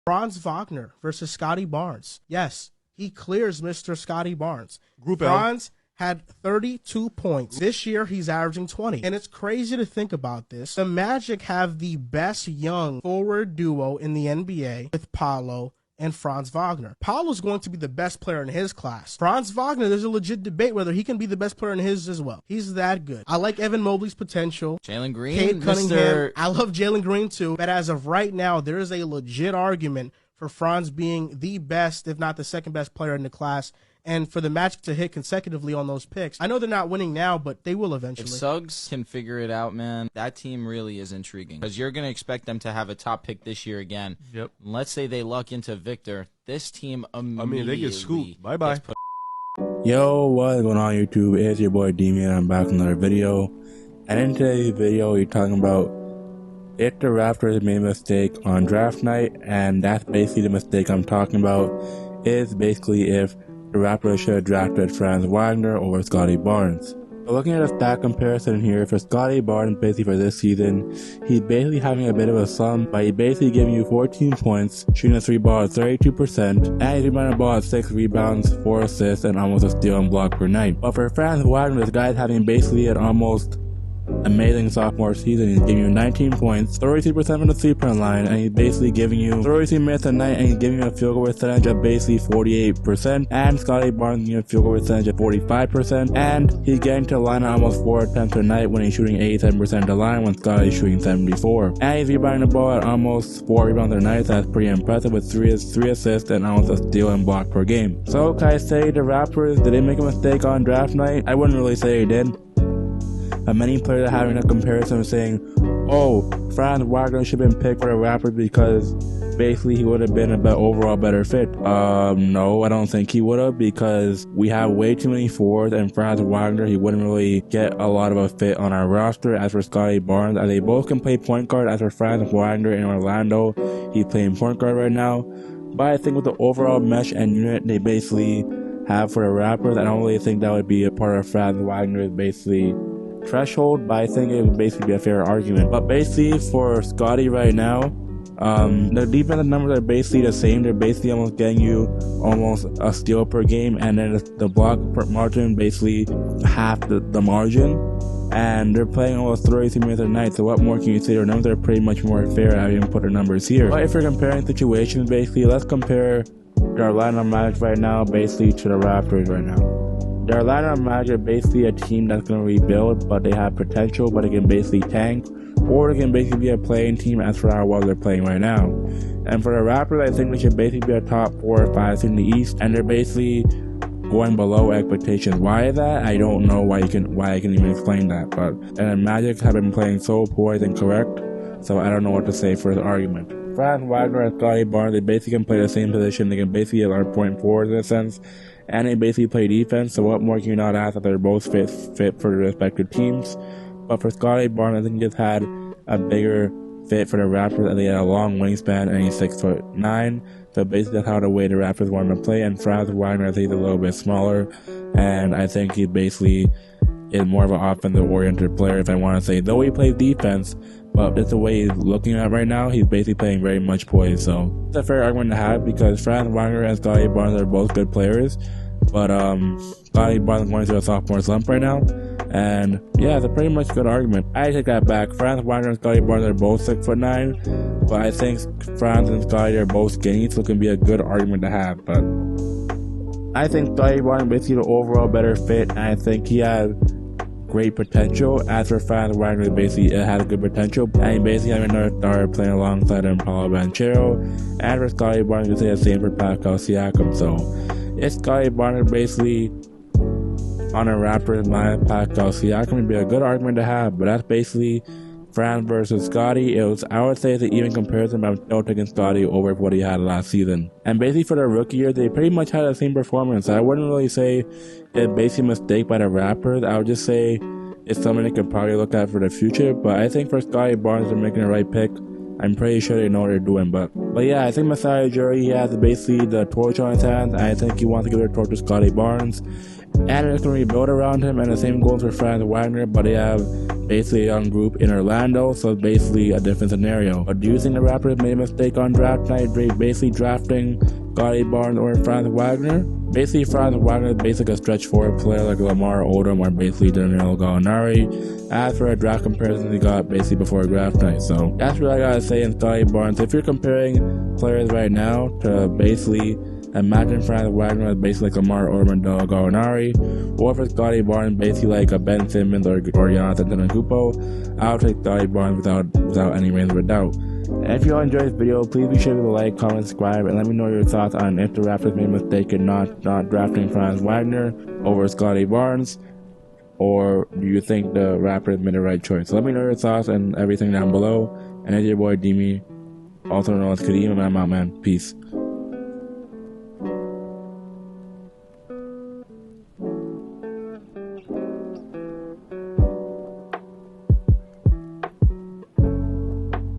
Franz Wagner versus Scottie Barnes. Yes, he clears Mr. Scottie Barnes. Group L. Franz had 32 points. This year, he's averaging 20. And it's crazy to think about this. The Magic have the best young forward duo in the NBA with Paolo and Franz Wagner. Paolo's going to be the best player in his class. Franz Wagner, there's a legit debate whether he can be the best player in his as well. He's that good. I like Evan Mobley's potential. Jalen Green, Cade Cunningham. I love Jalen Green too. But as of right now, there is a legit argument for Franz being the best, if not the second best player in the class, and for the Magic to hit consecutively on those picks. I know they're not winning now, but they will eventually. If Suggs can figure it out, man, that team really is intriguing. Because you're going to expect them to have a top pick this year again. Yep. Let's say they luck into Victor. This team immediately they get scooped. Bye-bye. Yo, what's going on YouTube? It's your boy Demian. I'm back with another video. And in today's video, we're talking about if the Raptors made a mistake on draft night. And that's basically the mistake I'm talking about. Is basically if the Raptors should have drafted Franz Wagner over Scottie Barnes. So looking at a stat comparison here for Scottie Barnes, basically for this season, he's basically having a bit of a slump, but he's basically giving you 14 points, shooting a 3-ball at 32%, and he's rebounding the ball at 6 rebounds, 4 assists, and almost a steal and block per night. But for Franz Wagner, this guy's having basically an almost amazing sophomore season. He's giving you 19 points, 33% from the 3-point line, and he's basically giving you 33 minutes a night, and he's giving you a field goal percentage of basically 48%, and Scottie Barnes giving you a field goal percentage of 45%, and he's getting to the line almost 4 attempts a night when he's shooting 87% of the line when Scottie's shooting 74%. And he's rebounding the ball at almost 4 rebounds a night. That's pretty impressive with 3 assists and almost a steal and block per game. So can I say the Raptors, did they make a mistake on draft night? I wouldn't really say they did. Many players are having a comparison saying, oh, Franz Wagner should have been picked for the Raptors because basically he would have been a overall better fit. No, I don't think he would have, because we have way too many forwards, and Franz Wagner, he wouldn't really get a lot of a fit on our roster. As for Scottie Barnes, as they both can play point guard, as for Franz Wagner in Orlando, he's playing point guard right now. But I think with the overall mesh and unit they basically have for the Raptors, I don't really think that would be a part of Franz Wagner's basically threshold, but I think it would basically be a fair argument. But basically for Scottie right now, the defensive numbers are basically the same. They're basically almost getting you almost a steal per game, and then the block margin basically half the margin, and they're playing almost 33 minutes a night. So what more can you say? Their numbers are pretty much more fair. I even put their numbers here. But if we're comparing situations, basically let's compare the Orlando Magic right now basically to the Raptors right now. The Orlando Magic are basically a team that's going to rebuild, but they have potential, but they can basically tank, or they can basically be a playing team as for how well they're playing right now. And for the Raptors, I think they should basically be a top 4 or 5 in the East, and they're basically going below expectations. Why is that? I don't know why I can even explain that, but and the Magic have been playing so poor and incorrect, so I don't know what to say for the argument. Franz Wagner and Scottie Barnes, they basically can play the same position. They can basically get our point forwards in a sense, and they basically play defense. So what more can you not ask that they're both fit for their respective teams? But for Scottie Barnes, I think he just had a bigger fit for the Raptors, and they had a long wingspan, and he's 6'9". So basically that's how the way the Raptors want him to play. And Franz Wagner, I think he's a little bit smaller, and I think he basically is more of an offensive-oriented player, if I want to say. Though he plays defense, but it's the way he's looking at right now, he's basically playing very much poised. So it's a fair argument to have, because Franz Wagner and Scottie Barnes are both good players. But Scottie Barnes is going through a sophomore slump right now. And yeah, it's a pretty much good argument. I take that back. Franz Wagner and Scottie Barnes are both 6'9", but I think Franz and Scottie are both skinny, so it can be a good argument to have. But I think Scottie Barnes is basically the overall better fit, and I think he has great potential. As for Franz Wagner, basically it has good potential, and he basically has another star playing alongside him, Paolo Banchero. And for Scottie Barnes, you say the same for Pascal Siakam. So if Scottie Barnes basically on a Raptors minus Pascal Siakam would be a good argument to have, but that's basically Franz versus Scottie. I would say it's an even comparison, but I'm still taking Scottie over what he had last season. And basically for the rookie year, they pretty much had the same performance. I wouldn't really say it's basically a mistake by the Raptors. I would just say it's something they could probably look at for the future. But I think for Scottie Barnes, they're making the right pick. I'm pretty sure they know what they're doing. But yeah, I think Masai Ujiri, he has basically the torch on his hands, and I think he wants to give the torch to Scottie Barnes. and it's going to be built around him, and the same goes for Franz Wagner, but they have basically a young group in Orlando, so it's basically a different scenario. But do you think the Raptors made a mistake on draft night, basically drafting Scottie Barnes or Franz Wagner? Basically, Franz Wagner is basically a stretch forward player like Lamar Odom or basically Danilo Gallinari. As for a draft comparison, he got basically before draft night. So that's what I gotta say in Scottie Barnes. If you're comparing players right now to basically imagine Franz Wagner as basically like Lamar Odom and Danilo Gallinari, or for Scottie Barnes basically like a Ben Simmons or Giannis Antetokounmpo, I'll take Scottie Barnes without any reason of a doubt. And if you all enjoyed this video, please be sure to like, comment, subscribe, and let me know your thoughts on if the Raptors made a mistake in not drafting Franz Wagner over Scottie Barnes, or do you think the Raptors made the right choice? So let me know your thoughts and everything down below. And it's your boy Demi, also known as Kadeem, and I'm out, man. Peace.